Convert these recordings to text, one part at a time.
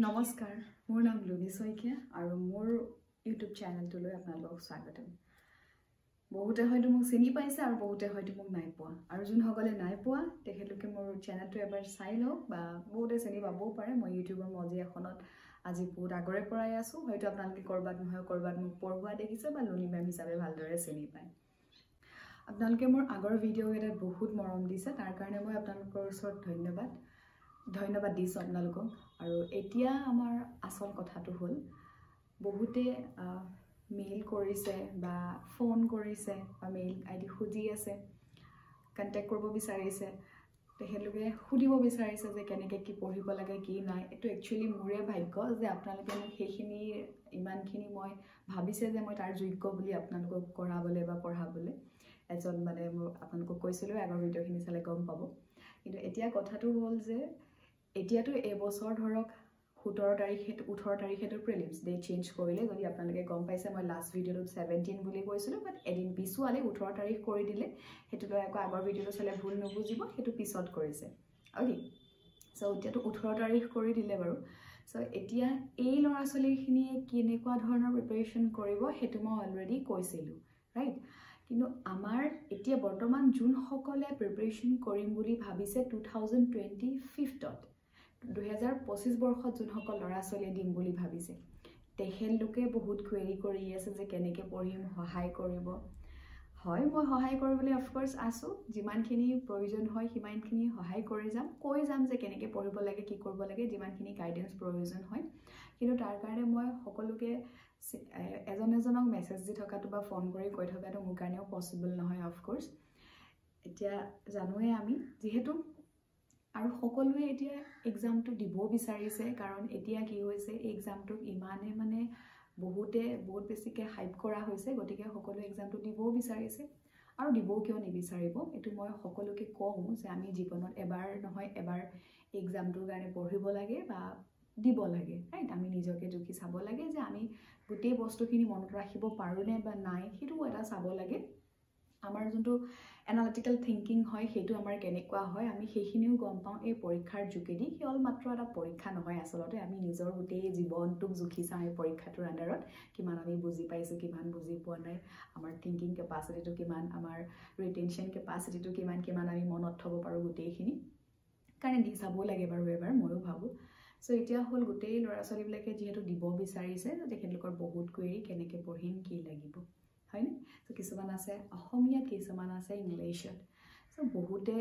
নমস্কাৰ মোৰ নাম লুনি শইকীয়া আৰু মোৰ ইউটিউব চেনেলটোলৈ আপোনালোকক স্বাগতম বহুতে হয়তো মোক চিনি পাইছে আৰু বহুতে হয়তো মোক নাই পোৱা আৰু যোনসকলে নাই পোৱা তেখেতলোকে মোৰ চেনেলটো এবাৰ চাই লওক বা বহুতে চিনি পাবও পাৰে মই ইউটিউবৰ মজি এখনত আজি বহুত আগৰে পৰাই আছো হয়তো আপোনালোকে কৰবাত নহয় কৰবাত মোক পঢ়ুৱা দেখিছে বা লুনি মেম হিচাপে ভালদৰে চিনি পায় আপোনালোকে মোৰ আগৰ ভিডিঅ' এটাত বহুত মৰম দিছে তাৰ কাৰণে মই আপোনালোকৰ ওচৰত ধন্যবাদ দিছো আপোনালোকক আৰু এতিয়া আমাৰ আসল কথাটো হল বহুতে মেইল কৰিছে বা ফোন কৰিছে বা মেইল আইডি খুজি আছে কন্টাক্ট কৰিব বিচাৰিছে তেখেতলোকে সুধিব বিচাৰিছে যে কেনেকৈ কি পঢ়িব লাগে কি নাই এটো একচুয়ালি মোৰে ভাগ্য যে আপোনালোকে মোক সেইখিনি ইমানখিনি মই ভাবিছে যে মই তাৰ যোগ্য বুলি আপোনালোকক কৰাবলৈ বা পঢ়াবলৈ এজন মানে আপোনালোকক কৈছিলো আগৰ ভিডিঅ'খিনি চালে গম পাব কিন্তু এতিয়া কথাটো হ'ল যে এতিয়াতো এই বছৰ ধৰক 17 তাৰিখে 18 তাৰিখেটো প্ৰিলিমছ ডে চেঞ্জ কৰিলে যদি আপোনালোকে গম পাইছে মই লাষ্ট ভিডিঅ'টোত 17 বুলি কৈছিলো বাট এদিন পিছুৱালে 18 তাৰিখ কৰি দিলে হেতুটো আকৌ আগৰ ভিডিঅ'টো চালে ভুল নুবুজিব হেতু পিছত কৰিছে ওকে সো এতিয়াতো 18 তাৰিখ কৰি দিলে বাৰু সো এতিয়া এই লৰা ছোৱালীখিনিয়ে কেনেকুৱা ধৰণৰ প্ৰিপাৰেচন কৰিব হেতু মই অলৰেডি কৈছিলো ৰাইট কিন্তু আমাৰ এতিয়া বৰ্তমান যোনসকলে প্ৰিপাৰেচন কৰিম বুলি ভাবিছে 2025 2025 বৰ্ষত যোনসকল লৰা ছোৱালী দিম বুলি ভাবিছে তেখেতলোকে বহুত কুৱেৰি কৰি আছে যে কেনেকৈ পঢ়িম সহায় কৰিব হয় মই সহায় কৰিবলৈ অফ কোৰ্স আছো যিমানখিনি প্ৰয়োজন হয় সিমানখিনি সহায় কৰি যাম কৈ যাম যে কেনেকৈ পঢ়িব লাগে কি কৰিব লাগে যিমানখিনি গাইডেন্স প্ৰয়োজন হয় কিন্তু তাৰ কাৰণে মই সকলোকে এজনক মেছেজ দি থকাটো বা ফোন কৰি কৈ থকাটো মোৰ কাৰণেও পসিবল নহয় অফ কোৰ্স এতিয়া জানোৱে আমি যেহেতু আৰু সকলোৱে এতিয়া এক্সামটো দিব বিচাৰিছে কাৰণ এতিয়া কি হৈছে এক্সামটো ইমানে মানে বহুত বেছিকে হাইপ কৰা হৈছে গতিকে সকলো এক্সামটো দিবও বিচাৰিছে আৰু দিবও কিয় নিবিচাৰিব এটো মই সকলোকে কওঁ যে আমি জীৱনত এবাৰ নহয় এবাৰ এক্সামটোৰ কাৰণে পঢ়িব লাগে বা দিব লাগে ৰাইট আমি নিজকে জুখি চাব লাগে যে আমি গোটেই বস্তুখিনি মনত ৰাখিব পাৰোনে বা নাই হেতু এটা চাব লাগে আমাৰ যোনটো এনালিটিক্যাল থিংকিং হয় হেতু আমাৰ কেনেকুৱা হয় আমি সেইখিনিও গম পাওঁ এই পৰীক্ষাৰ যোগেদি কেৱল মাত্ৰ এটা পৰীক্ষা নহয় আসলতে আমি নিজৰ গোটেই জীৱনটোক জুখি চাওঁ এই পৰীক্ষাটোৰ আন্ডাৰত কিমান আমি বুজি পাইছো কিমান বুজি পোৱা নাই আমাৰ থিংকিং কেপাচিটিটো কিমান আমাৰ ৰিটেনশন কেপাচিটিটো কিমান আমি মনত থব পাৰো গোটেইখিনি কাৰণে দি চাব লাগে বাৰু এবাৰ ময়ো ভাবো সো এতিয়া হল গোটেই লৰা ছোৱালীবিলাকে যেহেতু দিব বিচাৰিছে তেখেতলোকৰ বহুত কুৱেৰি কেনেকৈ পঢ়িম কি লাগিব হয়নে সো কিছুমান আছে অসমীয়াত কিছুমান আছে ইংলিছত সো বহুতে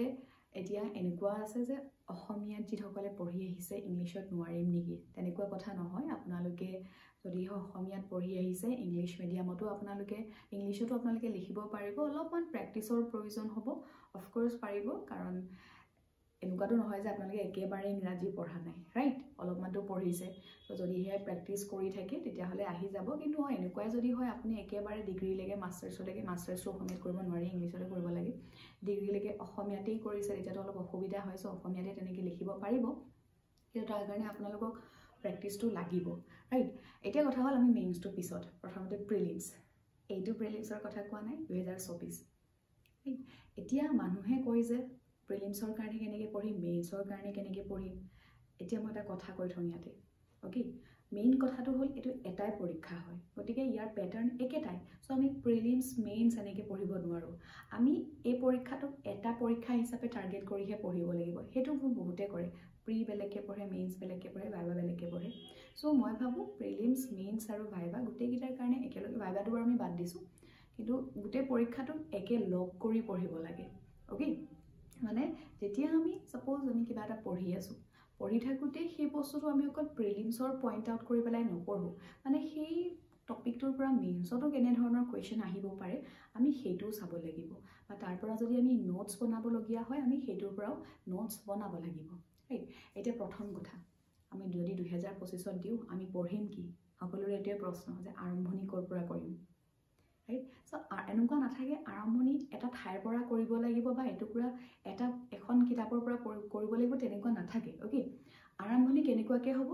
এতিয়া এনেকুৱা আছে যে অসমীয়াত যিসকলে পঢ়ি আহিছে ইংলিছত নোৱাৰিম নেকি তেনেকুৱা কথা নহয় আপোনালোকে যদি অসমীয়াত পঢ়ি আহিছে ইংলিশ মিডিয়ামতো আপোনালোকে ইংলিশতো আপোনালোকে লিখিব পাৰিব অলপমান প্ৰেক্টিছৰ প্ৰয়োজন হ'ব অফ কোৰ্স পাৰিব কাৰণ এনেকুৱাটো নহয় যে আপোনালোকে একেবাৰে ইংৰাজী পঢ়া নাই ৰাইট অলপমানটো পঢ়িছে তো যদি হে প্ৰেক্টিছ কৰি থাকে তেতিয়া হলে আহি যাব কিন্তু এনেকুৱাই যদি হয় আপুনি একেবাৰে ডিগ্ৰী লৈকে মাষ্টাৰ্ছটো অসমীয়াত কৰিব নোৱাৰি ইংলিছতে কৰিব লাগে ডিগ্ৰী লৈকে অসমীয়াতেই কৰিছে তেতিয়াতো অলপ অসুবিধা হয় সো অসমীয়াতে তেনেকৈ লিখিব পাৰিব কিন্তু তাৰ কাৰণে আপোনালোকক প্ৰেক্টিছটো লাগিব ৰাইট এতিয়া কথা হ'ল আমি মেইনছটো পিছত প্ৰথমতে প্ৰিলিমছ এইটো প্ৰিলিমছৰ কথা কোৱা নাই 2024 এতিয়া মানুহে কয় যে প্ৰিলিমছৰ কাৰণে কেনেকৈ পঢ়িম মেইনছৰ কাৰণে কেনেকৈ পঢ়িম এতিয়া মই এটা কথা কৈ থওঁ ইয়াতে ওকে মেইন কথাটো হ'ল এটো এটাই পৰীক্ষা হয় গতিকে ইয়াৰ প্যাটাৰ্ন একেটাই সো আমি প্ৰিলিমছ মেইনছ এনেকৈ পঢ়িব নোৱাৰো আমি এই পৰীক্ষাটোক এটা পৰীক্ষা হিচাপে টাৰ্গেট কৰিহে পঢ়িব লাগিব হেতু বহুতে কৰে প্ৰি বেলেগকে পঢ়ে মেইনছ বেলেগকে পঢ়ে ভাইবা বেলেগকে পঢ়ে সো মই ভাবো প্ৰিলিমছ মেইনছ আৰু ভাইবা গোটেই কিটাৰ কাৰণে একেলগে ভাইবাটো বাৰু আমি বাদ দিছো কিন্তু গোটেই পৰীক্ষাটোক একে লগ কৰি পঢ়িব লাগে ওকে মানে যেতিয়া আমি সাপোজ আমি কিবা এটা পঢ়ি আছো পঢ়ি থাকোতে সেই বস্তুটো আমি অকল প্ৰিলিমছৰ পইণ্ট আউট কৰি পেলাই নপঢ়ো মানে সেই টপিকটোৰ পৰা মেইনছতো কেনে ধৰণৰ কোৱেশ্চন আহিব পাৰে আমি সেইটোও চাব লাগিব বা তাৰ পৰা যদি আমি নোটছ বনাব লগিয়া হয় আমি সেইটোৰ পৰাও নোটছ বনাব লাগিব ৰাইট এতিয়া প্ৰথম কথা আমি যদি 2025ত দিও আমি পঢ়িম কি সকলোৰে এটাই প্ৰশ্ন যে আৰম্ভণি কৰ পৰা কৰিম ৰাইট সো এনেকুৱা নাথাকে আৰম্ভণি এটা ঠাইৰ পৰা কৰিব লাগিব বা এটুকুৰা এখন কিতাপৰ পৰা কৰিব লাগিব তেনেকুৱা নাথাকে ওকে আৰম্ভণি কেনেকুৱাকে হ'ব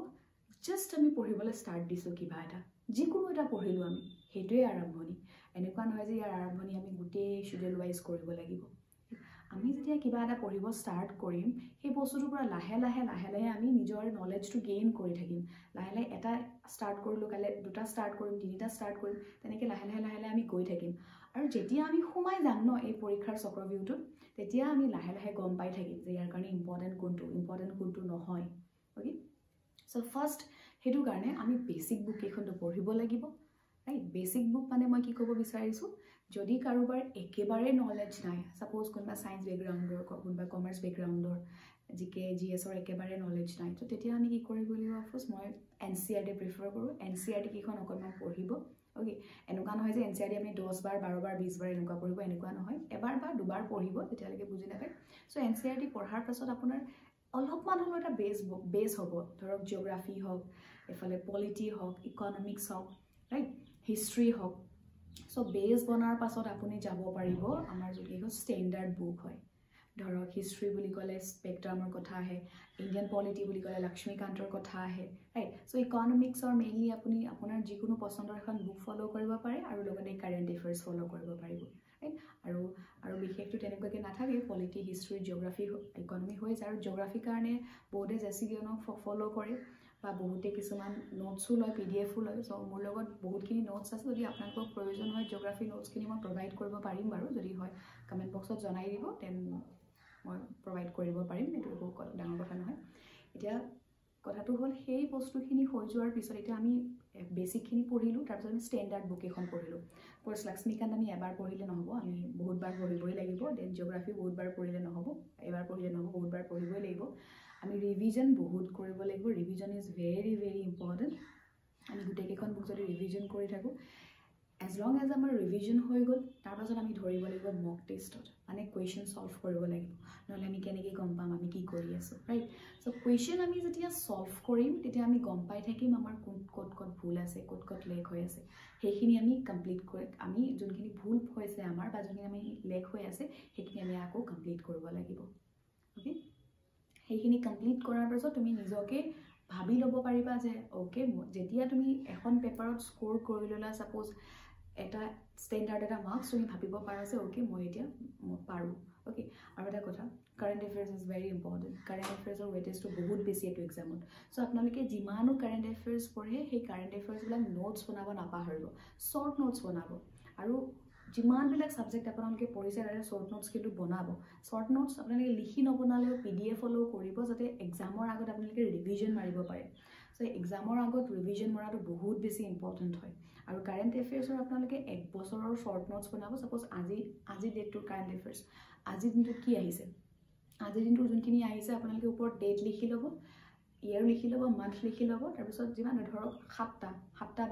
জাস্ট আমি পঢ়িবলৈ ষ্টাৰ্ট দিছো কিবা এটা যিকোনো এটা পঢ়িলো আমি হেতুৱে আৰম্ভণি এনেকুৱা নহয় যে ইয়াৰ আৰম্ভণি আমি গোটেই শিডিউল ওয়াইজ কৰিব লাগিব আমি যেতিয়া কিবা এটা পঢ়িব ষ্টাৰ্ট কৰিম সেই বস্তুটোৰ পৰা লাহে লাহে আমি নিজৰ নলেজটো গেইন কৰি থাকিম লাহে লাহে এটা ষ্টাৰ্ট কৰিলোঁ কাইলৈ দুটা ষ্টাৰ্ট কৰিম তিনিটা ষ্টাৰ্ট কৰিম তেনেকৈ লাহে লাহে আমি গৈ থাকিম আৰু যেতিয়া আমি সোমাই যাম ন এই পৰীক্ষাৰ চক্ৰভিউটোত তেতিয়া আমি লাহে লাহে গম পাই থাকিম যে ইয়াৰ কাৰণে ইম্পৰ্টেণ্ট কোনটো নহয় অ'কে চ' ফাৰ্ষ্ট সেইটো কাৰণে আমি বেচিক বুক কেইখনটো পঢ়িব লাগিব ৰাইট বেচিক বুক মানে মই কি ক'ব বিচাৰিছোঁ যদি কাৰোবাৰ একেবাৰে নলেজ নাই সাপোজ কোনোবা সায়েন্স বেকগ্ৰাউণ্ডৰ কোনোবা কমাৰ্চ বেকগ্ৰাউণ্ডৰ জিকে জিএছৰ একেবাৰে নলেজ নাই তো তেতিয়া আমি কি কৰিব লাগিব অফক'ৰ্ছ মই এনচিইআৰটি প্ৰিফাৰ কৰোঁ এনচিইআৰটি কেইখন অকণমান পঢ়িব অ'কে এনেকুৱা নহয় যে এনচিইআৰটি আপুনি 10 বাৰ 12 বাৰ 20 বাৰ এনেকুৱা পঢ়িব এনেকুৱা নহয় এবাৰ বা দুবাৰ পঢ়িব তেতিয়ালৈকে বুজি নাপায় চ' এনচিইআৰটি পঢ়াৰ পাছত আপোনাৰ অলপমান হ'লেও এটা বেছ হ'ব ধৰক জিঅ'গ্ৰাফী হওক এফালে পলিটি হওক ইকনমিক্স হওক ৰাইট হিষ্ট্ৰী হওক চ' বেছ বনাৰ পাছত আপুনি যাব পাৰিব আমাৰ যোনকেইখন ষ্টেণ্ডাৰ্ড বুক হয় ধৰক হিষ্ট্ৰী বুলি ক'লে স্পেক্ট্ৰামৰ কথা আহে ইণ্ডিয়ান পলিটি বুলি ক'লে লক্ষ্মীকান্তৰ কথা আহে ৰাইট চ' ইকনমিক্সৰ মেইনলি আপুনি আপোনাৰ যিকোনো পচন্দৰ এখন বুক ফ'ল' কৰিব পাৰে আৰু লগতে কাৰেণ্ট এফেয়াৰ্ছ ফ'ল' কৰিব পাৰিব ৰাইট আৰু বিশেষটো তেনেকুৱাকৈ নাথাকে পলিটি হিষ্ট্ৰী জিঅ'গ্ৰাফী ইকনমি হৈ যায় আৰু জিঅ'গ্ৰাফীৰ কাৰণে বহুতে জেচিডিএনক ফ'ল' কৰে বা বহুতে কিছুমান নোটছো লয় পিডিএফো লয় চ' মোৰ লগত বহুতখিনি নোটছ আছে যদি আপোনালোকক প্ৰয়োজন হয় জিঅ'গ্ৰাফী নোটছখিনি মই প্ৰভাইড কৰিব পাৰিম বাৰু যদি হয় কমেণ্ট বক্সত জনাই দিব দেন মই প্ৰভাইড কৰিব পাৰিম এইটো একো ডাঙৰ কথা নহয় এতিয়া কথাটো হ'ল সেই বস্তুখিনি হৈ যোৱাৰ পিছত এতিয়া আমি বেছিকখিনি পঢ়িলোঁ তাৰপিছত আমি ষ্টেণ্ডাৰ্ড বুক এখন পঢ়িলোঁ কোৰ্চ লক্ষ্মীকান্ত আমি এবাৰ পঢ়িলে নহ'ব আমি বহুতবাৰ পঢ়িবই লাগিব দেন জিঅ'গ্ৰাফী বহুতবাৰ পঢ়িলে নহ'ব এবাৰ পঢ়িলে নহ'ব বহুতবাৰ পঢ়িবই লাগিব আমি ৰিভিজন বহুত কৰিব লাগিব revision is very very important আমি গোটেইকেইখন বুক যদি ৰিভিজন কৰি থাকোঁ এজ লং এজ আমাৰ ৰিভিজন হৈ গ'ল তাৰপাছত আমি ধৰিব লাগিব মক টেষ্টত মানে কুৱেশ্যন ছল্ভ কৰিব লাগিব নহ'লে আমি কেনেকৈ গম পাম আমি কি কৰি আছোঁ ৰাইট চ' কুৱেশ্যন আমি যেতিয়া ছল্ভ কৰিম তেতিয়া আমি গম পাই থাকিম আমাৰ ক'ত ভুল আছে ক'ত লেক হৈ আছে সেইখিনি আমি কমপ্লিট কৰি আমি যোনখিনি ভুল হৈছে আমাৰ বা যোনখিনি আমি লেক হৈ আছে সেইখিনি আমি আকৌ কমপ্লিট কৰিব লাগিব অ'কে সেইখিনি কমপ্লিট কৰাৰ পাছত তুমি নিজকে ভাবি ল'ব পাৰিবা যে অ'কে যেতিয়া তুমি এখন পেপাৰত স্ক'ৰ কৰি ল'লা ছাপ'জ এটা ষ্টেণ্ডাৰ্ড এটা মাৰ্কছ তুমি ভাবিব পাৰা যে অ'কে মই এতিয়া পাৰোঁ অ'কে আৰু এটা কথা current affairs is very important কাৰেণ্ট এফেয়াৰ্ছৰ ৱেটেজটো বহুত বেছি এইটো এক্সামত চ' আপোনালোকে যিমানো কাৰেণ্ট এফেয়াৰ্ছ পঢ়ে সেই কাৰেণ্ট এফেয়াৰ্ছবিলাক নোটছ বনাব নাপাহৰিব শ্বৰ্ট নোটছ বনাব আৰু যিমানবিলাক ছাবজেক্ট আপোনালোকে পঢ়িছে তাৰে শ্বৰ্ট নোটছ কিন্তু বনাব শ্বৰ্ট নোটছ আপোনালোকে লিখি নবনালেও PDF হ'লেও কৰিব যাতে এক্সামৰ আগত আপোনালোকে ৰিভিজন মাৰিব পাৰে চ' এক্সামৰ আগত ৰিভিজন মৰাটো বহুত বেছি ইম্পৰ্টেণ্ট হয় আৰু কাৰেণ্ট এফেয়াৰ্ছৰ আপোনালোকে 1 বছৰৰ শ্বৰ্ট নোটছ বনাব ছাপ'জ আজি ডেটটোৰ কাৰেণ্ট এফেয়াৰ্ছ আজিৰ দিনটোত কি আহিছে আজিৰ দিনটোৰ যোনখিনি আহিছে আপোনালোকে ওপৰত ডেট লিখি ল'ব ইয়াৰ লিখি ল'ব মান্থ লিখি ল'ব তাৰপিছত যিমান ধৰক 7টা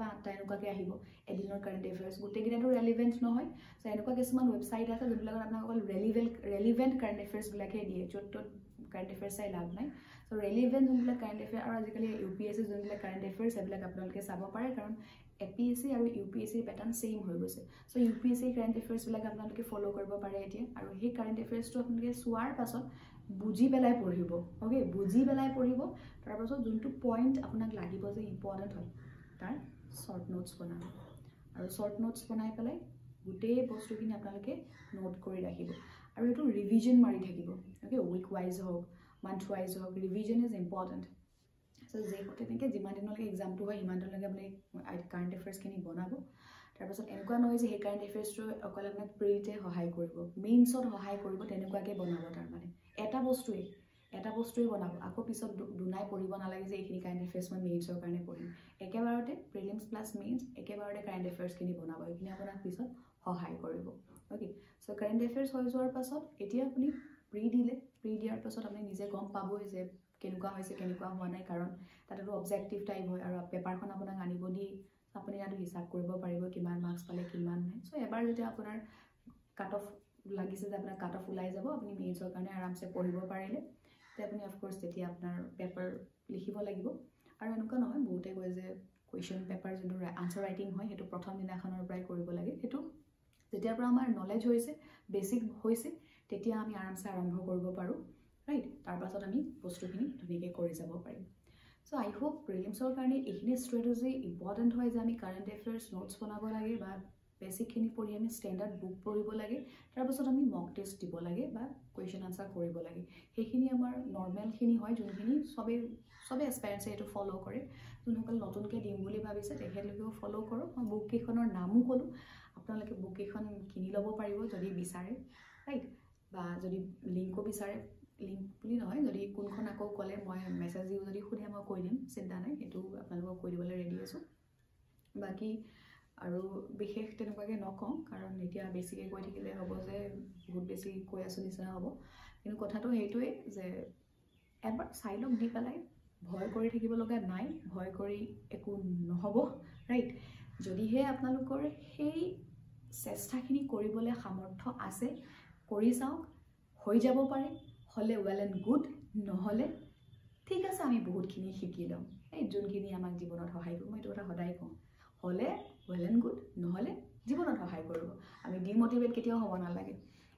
বা 8টা এনেকুৱাকৈ আহিব এদিনৰ কাৰেণ্ট এফেয়াৰ্ছ গোটেইকেইটাতো ৰেলিভেণ্ট নহয় চ' এনেকুৱা কিছুমান ৱেবছাইট আছে যোনবিলাকত আপোনাক অকল ৰেলিভেণ্ট কাৰেণ্ট এফেয়াৰ্ছবিলাকহে দিয়ে য'ত কাৰেণ্ট এফেয়াৰ্ছ চাই লাভ নাই চ' ৰেলিভেণ্ট যোনবিলাক কাৰেণ্ট এফেয়াৰ আৰু আজিকালি UPSC যোনবিলাক কাৰেণ্ট এফেয়াৰ্ছ সেইবিলাক আপোনালোকে চাব পাৰে কাৰণ APSC আৰু UPSC পেটাৰ্ণ ছেইম হৈ গৈছে চ' UPSC কাৰেণ্ট এফেয়াৰ্ছবিলাক আপোনালোকে ফ'ল' কৰিব পাৰে এতিয়া আৰু সেই কাৰেণ্ট এফেয়াৰ্ছটো আপোনালোকে চোৱাৰ পাছত বুজি পেলাই পঢ়িব অ'কে বুজি পেলাই পঢ়িব তাৰপাছত যোনটো পইণ্ট আপোনাক লাগিব যে ইম্পৰ্টেণ্ট হয় তাৰ শ্বৰ্ট নোটছ বনাব আৰু শ্বৰ্ট নোটছ বনাই পেলাই গোটেই বস্তুখিনি আপোনালোকে নোট কৰি ৰাখিব আৰু এইটো ৰিভিজন মাৰি থাকিব অ'কে উইক ৱাইজ হওক মান্থ ৱাইজ হওক ৰিভিজন ইজ ইম্পৰ্টেণ্ট চ' তেনেকৈ যিমান দিনলৈকে এক্সামটো হয় সিমান দিনলৈকে আপুনি কাৰেণ্ট এফেয়াৰ্ছখিনি বনাব তাৰপাছত এনেকুৱা নহয় যে সেই কাৰেণ্ট এফেয়াৰ্ছটো অকল আপোনাক প্ৰিতে সহায় কৰিব মেইনছত সহায় কৰিব তেনেকুৱাকৈ বনাব তাৰমানে এটা বস্তুৱেই বনাব আকৌ পিছত দুনাই পঢ়িব নালাগে যে এইখিনি কাৰেণ্ট এফেয়াৰ্ছ মই মেইনছৰ কাৰণে পঢ়িম একেবাৰতে প্ৰিলিমছ প্লাছ মেইনছ একেবাৰতে কাৰেণ্ট এফেয়াৰ্ছখিনি বনাব এইখিনি আপোনাক পিছত সহায় কৰিব অ'কে চ' কাৰেণ্ট এফেয়াৰ্ছ হৈ যোৱাৰ পাছত এতিয়া আপুনি প্ৰি দিয়াৰ পাছত আপুনি নিজে গম পাবই যে কেনেকুৱা হৈছে কেনেকুৱা হোৱা নাই কাৰণ তাতেতো অবজেক্টিভ টাইপ হয় আৰু পেপাৰখন আপোনাক আনিব দি আপুনি তাতো হিচাপ কৰিব পাৰিব কিমান মাৰ্কছ পালে কিমান নাই চ' এবাৰ যেতিয়া আপোনাৰ কাট অফ লাগিছে যে আপোনাৰ কাট অফ ওলাই যাব আপুনি মেইনছৰ কাৰণে আৰামছে পঢ়িব পাৰিলে তেতিয়া আপুনি অফক'ৰ্ছ তেতিয়া আপোনাৰ পেপাৰ লিখিব লাগিব আৰু এনেকুৱা নহয় বহুতে কয় যে কুৱেশ্যন পেপাৰ যোনটো আনচাৰ ৰাইটিং হয় সেইটো প্ৰথম দিনাখনৰ পৰাই কৰিব লাগে সেইটো যেতিয়াৰ পৰা আমাৰ নলেজ হৈছে বেছিক হৈছে তেতিয়া আমি আৰামছে আৰম্ভ কৰিব পাৰোঁ ৰাইট তাৰপাছত আমি বস্তুখিনি ধুনীয়াকৈ কৰি যাব পাৰিম চ' আই হোপ প্ৰিলিমছৰ কাৰণে এইখিনি ষ্ট্ৰেটেজি ইম্পৰ্টেণ্ট হয় যে আমি কাৰেণ্ট এফেয়াৰ্ছ নোটছ বনাব লাগে বা বেসিকখিনি পঢ়ি আমি ষ্টেণ্ডাৰ্ড বুক পঢ়িব লাগে তাৰপিছত আমি মক টেষ্ট দিব লাগে বা কুৱেশ্যন আনসাৰ কৰিব লাগে সেইখিনি আমাৰ নৰ্মেলখিনি হয় যোনখিনি সবে এক্সপেৰিয়েন্সে এইটো ফলো কৰে যোনসকল নতুনকৈ দিম বুলি ভাবিছে তেখেতলোকেও ফলো কৰক মই বুক কেইখনৰ নামো ক'লোঁ আপোনালোকে বুক কেইখন কিনি ল'ব পাৰিব যদি বিচাৰে ৰাইট বা যদি লিংকো বিচাৰে লিংক বুলি নহয় যদি কোনখন আকৌ ক'লে মই মেছেজ দিও যদি খুদে মই কৈ দিম চিন্তা নাই সেইটো আপোনালোকক কৈ দিবলৈ ৰেডি আছোঁ বাকি আৰু বিশেষ তেনেকুৱাকৈ নকওঁ কাৰণ এতিয়া বেছিকৈ কৈ থাকিলে হ'ব যে বহুত বেছি কৈ আছোঁ নিচিনা হ'ব কিন্তু কথাটো সেইটোৱে যে এবাৰ চাই লওক দি পেলাই ভয় কৰি থাকিব লগা নাই ভয় কৰি একো নহ'ব ৰাইট যদিহে আপোনালোকৰ সেই চেষ্টাখিনি কৰিবলৈ সামৰ্থ্য আছে কৰি চাওক হৈ যাব পাৰে হলে ওয়েল এণ্ড গুড নহলে ঠিক আছে আমি বহুতখিনি শিকি লম এই যোনখিনি আমাক জীৱনত সহায় কৰিব মই এইটো কথা সদায় কওঁ হলে ওয়েল এণ্ড গুড নহলে জীৱনত সহায় কৰিব আমি ডিমোটিভেট কেতিয়াও হ'ব নালাগে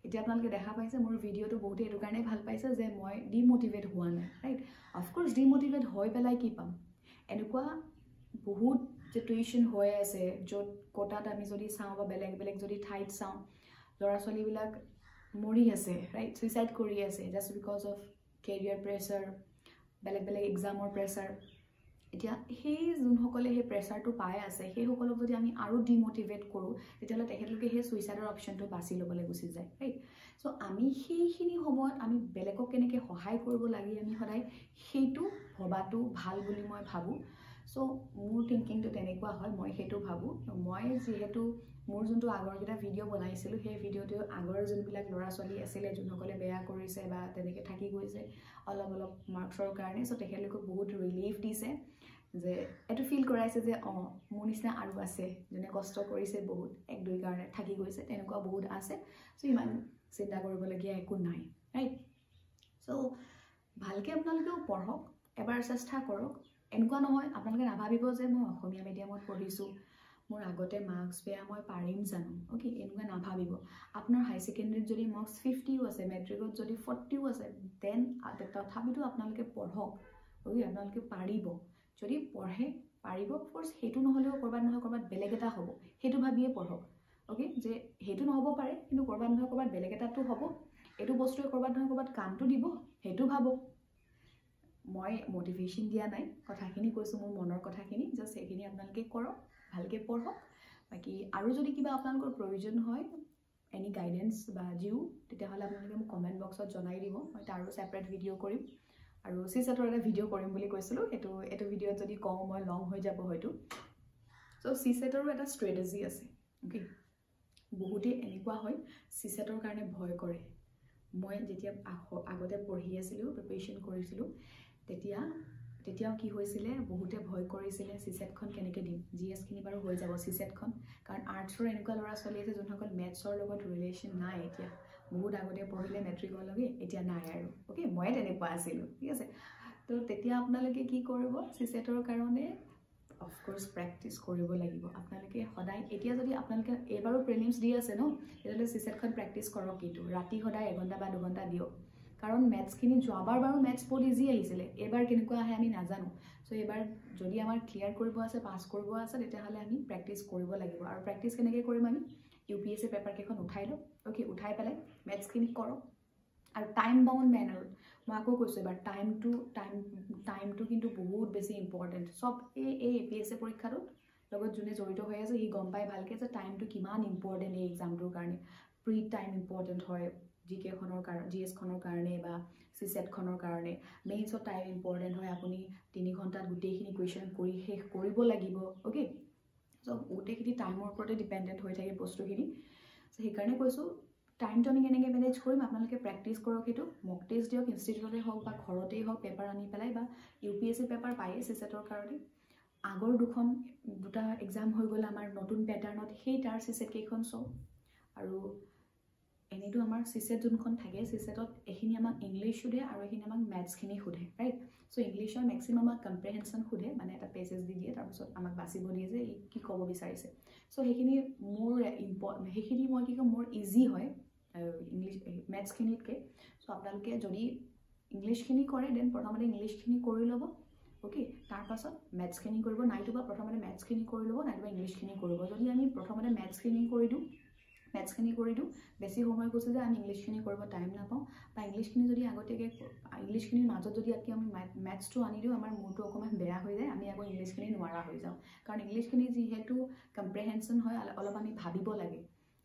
এতিয়া আপোনালোকে দেখা পাইছে মোৰ ভিডিঅ'টো বহুতে এইটো কাৰণে ভাল পাইছে যে মই ডিমোটিভেট হোৱা নাই ৰাইট অফক'ৰ্ছ ডিমোটিভেট হৈ পেলাই কি পাম এনেকুৱা বহুত চিটুৱেশ্যন হৈ আছে য'ত কোটাত আমি যদি চাওঁ বা বেলেগ বেলেগ যদি ঠাইত চাওঁ ল'ৰা ছোৱালীবিলাক মৰি আছে ৰাইট সুইচাইড কৰি আছে just because of career pressure বেলেগ বেলেগ এক্সামৰ প্ৰেছাৰ এতিয়া সেই যোনসকলে সেই প্ৰেছাৰটো পাই আছে সেইসকলক যদি আমি আৰু ডিমোটিভেট কৰোঁ তেতিয়াহ'লে তেখেতলোকে সেই সুইচাইডৰ অপশ্যনটো বাছি ল'বলৈ গুচি যায় ৰাইট চ' আমি সেইখিনি সময়ত আমি বেলেগক কেনেকৈ সহায় কৰিব লাগে আমি সদায় সেইটো ভবাটো ভাল বুলি মই ভাবোঁ চ' মোৰ থিংকিংটো তেনেকুৱা হয় মই সেইটো ভাবোঁ মই যিহেতু মোৰ যোনটো আগৰকেইটা ভিডিঅ' বনাইছিলোঁ সেই ভিডিঅ'টো আগৰ যোনবিলাক ল'ৰা ছোৱালী আছিলে যোনসকলে বেয়া কৰিছে বা তেনেকৈ থাকি গৈছে অলপ মাৰ্কছৰ কাৰণে চ' তেখেতলোকক বহুত ৰিলিফ দিছে যে এইটো ফিল কৰাইছে যে মোৰ নিচিনা আৰু আছে যোনে কষ্ট কৰিছে বহুত এক দুই কাৰণে থাকি গৈছে তেনেকুৱা বহুত আছে চ' ইমান চিন্তা কৰিবলগীয়া একো নাই ৰাইট চ' ভালকৈ আপোনালোকেও পঢ়ক এবাৰ চেষ্টা কৰক এনেকুৱা নহয় আপোনালোকে নাভাবিব যে মই অসমীয়া মিডিয়ামত পঢ়িছোঁ মোৰ আগতে মাৰ্কছ বেয়া মই পাৰিম জানো অ'কে এনেকুৱা নাভাবিব আপোনাৰ হাই ছেকেণ্ডেৰীত যদি মাৰ্কছ 50ও আছে মেট্ৰিকত যদি 40ও আছে দেন তথাপিতো আপোনালোকে পঢ়ক অ'কে আপোনালোকে পাৰিব যদি পঢ়ে পাৰিব অফক'ৰ্ছ সেইটো নহ'লেও ক'ৰবাত নহয় ক'ৰবাত বেলেগ এটা হ'ব সেইটো ভাবিয়ে পঢ়ক অ'কে যে সেইটো নহ'ব পাৰে কিন্তু ক'ৰবাত নহয় ক'ৰবাত বেলেগ এটাতো হ'ব এইটো বস্তুৱে ক'ৰবাত নহয় ক'ৰবাত কামটো দিব সেইটো ভাবক মই মটিভেশ্যন দিয়া নাই কথাখিনি কৈছোঁ মোৰ মনৰ কথাখিনি জাষ্ট সেইখিনি আপোনালোকে কৰক ভালকৈ পঢ়ক বাকি আৰু যদি কিবা আপোনালোকৰ প্ৰয়োজন হয় এনি গাইডেন্স বা জিও তেতিয়াহ'লে আপোনালোকে মোক কমেণ্ট বক্সত জনাই দিব মই তাৰো ছেপাৰেট ভিডিঅ' কৰিম আৰু চিছেটৰ এটা ভিডিঅ' কৰিম বুলি কৈছিলোঁ এইটো ভিডিঅ'ত যদি কওঁ মই লং হৈ যাব হয়তো চ' চিছেটৰো এটা ষ্ট্ৰেটেজি আছে অ'কে বহুতে এনেকুৱা হয় চিছেটৰ কাৰণে ভয় কৰে মই যেতিয়া আগতে পঢ়ি আছিলোঁ প্ৰিপেৰেশ্যন কৰিছিলোঁ তেতিয়াও কি হৈছিলে বহুতে ভয় কৰিছিলে চিছেটখন কেনেকৈ দিম জিএছখিনি বাৰু হৈ যাব চিছেটখন কাৰণ আৰ্টছৰ এনেকুৱা ল'ৰা ছোৱালী আছে যোনসকল মেথছৰ লগত ৰিলেশ্যন নাই এতিয়া বহুত আগতে পঢ়িলে মেট্ৰিকলৈকে এতিয়া নাই আৰু অ'কে ময়ে তেনেকুৱা আছিলোঁ ঠিক আছে তো তেতিয়া আপোনালোকে কি কৰিব চিছেটৰ কাৰণে অফক'ৰ্ছ প্ৰেক্টিছ কৰিব লাগিব আপোনালোকে সদায় এতিয়া যদি আপোনালোকে এইবাৰো প্ৰিলিমছ দি আছে ন তেতিয়াহ'লে চিছেটখন প্ৰেক্টিছ কৰক কিন্তু ৰাতি সদায় 1 ঘণ্টা বা 2 ঘণ্টা দিয়ক কাৰণ মেথছখিনি যোৱাবাৰ বাৰু মেথছ বহুত ইজি আহিছিলে এইবাৰ কেনেকুৱা আহে আমি নাজানো চ' এইবাৰ যদি আমাৰ ক্লিয়াৰ কৰিব আছে পাছ কৰিব আছে তেতিয়াহ'লে আমি প্ৰেক্টিছ কৰিব লাগিব আৰু প্ৰেক্টিছ কেনেকৈ কৰিম আমি UPSC পেপাৰকেইখন উঠাই লওক অ'কে উঠাই পেলাই মেথছখিনি কৰক আৰু টাইম বাউণ্ড মেনাৰত মই আকৌ কৈছোঁ এবাৰ টাইমটো কিন্তু বহুত বেছি ইম্পৰ্টেণ্ট চব এই APSC পৰীক্ষাটোত লগত যোনে জড়িত হৈ আছে সি গম পায় ভালকৈ যে টাইমটো কিমান ইম্পৰ্টেণ্ট এই এক্সামটোৰ কাৰণে প্ৰি টাইম ইম্পৰ্টেণ্ট হয় GKখনৰ কাৰণে GSখনৰ কাৰণে বা চিছেটখনৰ কাৰণে মেইনছত টাইম ইম্পৰ্টেণ্ট হয় আপুনি 3 ঘণ্টাত গোটেইখিনি কুৱেশ্যন কৰি শেষ কৰিব লাগিব অ'কে চ' গোটেইখিনি টাইমৰ ওপৰতে ডিপেণ্ডেণ্ট হৈ থাকে বস্তুখিনি চ' সেইকাৰণে কৈছোঁ টাইমটো আমি কেনেকৈ মেনেজ কৰিম আপোনালোকে প্ৰেক্টিছ কৰক সেইটো মক টেষ্ট দিয়ক ইনষ্টিটিউটতে হওক বা ঘৰতেই হওক পেপাৰ আনি পেলাই বা UPSC পেপাৰ পায়েই চিছেটৰ কাৰণে আগৰ দুটা এক্সাম হৈ গ'ল আমাৰ নতুন পেটাৰ্ণত সেই তাৰ চিছেট কেইখন চাওক আৰু এনেইতো আমাৰ চিছেট যোনখন থাকে চিছেটত এইখিনি আমাক ইংলিছ সোধে আৰু এইখিনি আমাক মেথছখিনি সোধে ৰাইট চ' ইংলিছৰ মেক্সিমাম আমাক কম্প্ৰেহেনশ্যন সোধে মানে এটা পেজেছ দি দিয়ে তাৰপিছত আমাক বাচিব দিয়ে যে কি ক'ব বিচাৰিছে চ' সেইখিনি সেইখিনি মই কি কওঁ মোৰ ইজি হয় ইংলিছ মেথছখিনিতকৈ চ' আপোনালোকে যদি ইংলিছখিনি কৰে দেন প্ৰথমতে ইংলিছখিনি কৰি ল'ব ওকে তাৰ পাছত মেথছখিনি কৰিব নাইটোবা প্ৰথমতে মেথছখিনি কৰি ল'ব নাইটোবা ইংলিছখিনি কৰিব যদি আমি প্ৰথমতে মেথছখিনি কৰি দিওঁ বেছি সময় গুচি যায় আমি ইংলিছখিনি কৰিব টাইম নাপাওঁ বা ইংলিছখিনি যদি আগতীয়াকৈ ইংলিছখিনিৰ মাজত যদি আমি মেথছটো আনি দিওঁ আমাৰ মূৰটো অকণমান বেয়া হৈ যায় আমি আকৌ ইংলিছখিনি নোৱাৰা হৈ যাওঁ কাৰণ ইংলিছখিনি যিহেতু কম্প্ৰেহেনশ্যন হয় অলপ আমি ভাবিব লাগে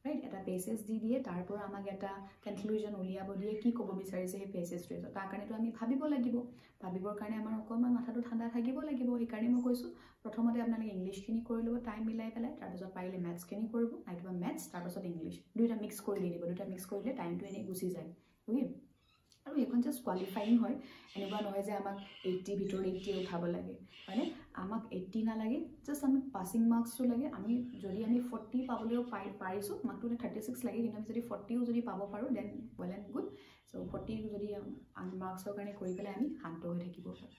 ৰাইট এটা পেছেজ দি দিয়ে তাৰ পৰা আমাক এটা কনক্লুজন উলিয়াব দিয়ে কি ক'ব বিচাৰিছে সেই পেছেজটোৱে তাৰ কাৰণেতো আমি ভাবিব লাগিব ভাবিবৰ কাৰণে আমাৰ অকণমান মাথাটো ঠাণ্ডা থাকিব লাগিব সেইকাৰণে মই কৈছোঁ প্ৰথমতে আপোনালোকে ইংলিছখিনি কৰি ল'ব টাইম মিলাই পেলাই তাৰপিছত পাৰিলে মেথছখিনি কৰিব নাইবা মেথছ তাৰপাছত ইংলিছ দুইটা মিক্স কৰি দি দিব দুইটা মিক্স কৰিলে টাইমটো এনেই গুচি যায় অ'কে আৰু এইখন জাষ্ট কোৱালিফাইং হয় এনেকুৱা নহয় যে আমাক 80 ভিতৰত 80 উঠাব লাগে হয়নে আমাক 80 নালাগে জাষ্ট আমাক পাছিং মাৰ্কছটো লাগে আমি যদি আমি 40 পাবলৈও পাৰিছোঁ আমাকতো 36 লাগে কিন্তু আমি যদি 40ও যদি পাব পাৰোঁ দেন ৱেল এণ্ড গুড চ' 40 যদি মাৰ্কছৰ কাৰণে কৰি পেলাই আমি শান্ত হৈ থাকিব পাৰোঁ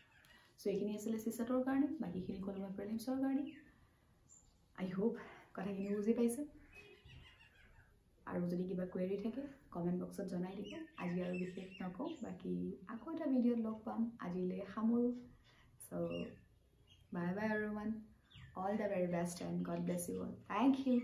চ' এইখিনি আছিলে চিছেটৰ কাৰণে বাকীখিনি ক'লোঁ মই প্ৰিলিমছৰ কাৰণে আই হোপ কথাখিনি বুজি পাইছে আৰু যদি কিবা কুৱেৰি থাকে কমেণ্ট বক্সত জনাই দিব আজি আৰু বিশেষ নকওঁ বাকী আকৌ এটা ভিডিঅ'ত লগ পাম আজিলৈ সামৰোঁ চ' bye bye everyone all the very best and God bless you all thank you